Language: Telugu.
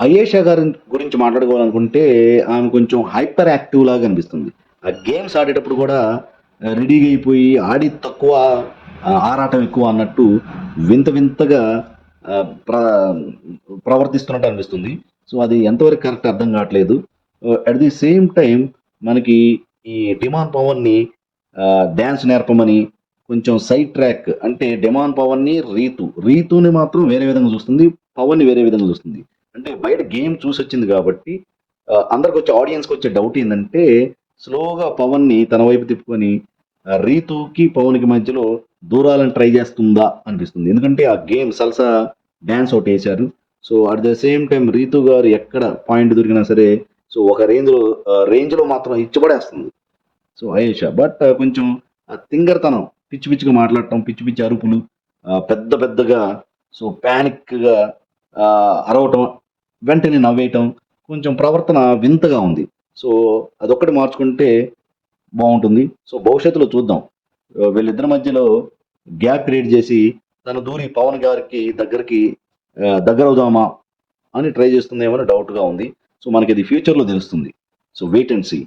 అయేషా గారి గురించి మాట్లాడుకోవాలనుకుంటే ఆమె కొంచెం హైపర్ యాక్టివ్ లాగా అనిపిస్తుంది. ఆ గేమ్స్ ఆడేటప్పుడు కూడా రెడీగా అయిపోయి ఆడి తక్కువ ఆరాటం ఎక్కువ అన్నట్టు వింత వింతగా ఆ, ప్ర ప్రవర్తిస్తున్నట్టు అనిపిస్తుంది. సో అది ఎంతవరకు కరెక్ట్ అర్థం కావట్లేదు. అట్ ది సేమ్ టైం మనకి ఈ డిమాండ్ పవన్ని డ్యాన్స్ నేర్పమని కొంచెం సైడ్ ట్రాక్ అంటే డిమాండ్ పవన్ని రీతుని మాత్రం వేరే విధంగా చూస్తుంది, పవన్ని వేరే విధంగా చూస్తుంది. అంటే బయట గేమ్ చూసొచ్చింది కాబట్టి అందరికి వచ్చే ఆడియన్స్కి వచ్చే డౌట్ ఏంటంటే స్లోగా పవన్ని తన వైపు తిప్పుకొని రీతుకి పవన్కి మధ్యలో దూరాలను ట్రై చేస్తుందా అనిపిస్తుంది. ఎందుకంటే ఆ గేమ్ సల్సా డ్యాన్స్ ఒకటి వేశారు. So at the same time Ritu గారు ఎక్కడ పాయింట్ దొరికినా సరే సో ఒక రేంజ్లో మాత్రం ఇచ్చిపడేస్తుంది. సో అయేషా బట్ కొంచెం తింగరతనం, పిచ్చి పిచ్చిగా మాట్లాడటం, పిచ్చి పిచ్చి అరుపులు, పెద్ద పెద్దగా సో ప్యానిక్గా అరవటం, వెంటనే నవ్వేయటం, కొంచెం ప్రవర్తన వింతగా ఉంది. సో అదొక్కటి మార్చుకుంటే బాగుంటుంది. సో భవిష్యత్తులో చూద్దాం. వీళ్ళిద్దరి మధ్యలో గ్యాప్ క్రియేట్ చేసి తను దూరి పవన్ గారికి దగ్గరవుదామా అని ట్రై చేస్తుందేమో డౌట్గా ఉంది. సో మనకి అది ఫ్యూచర్లో తెలుస్తుంది. So wait and see.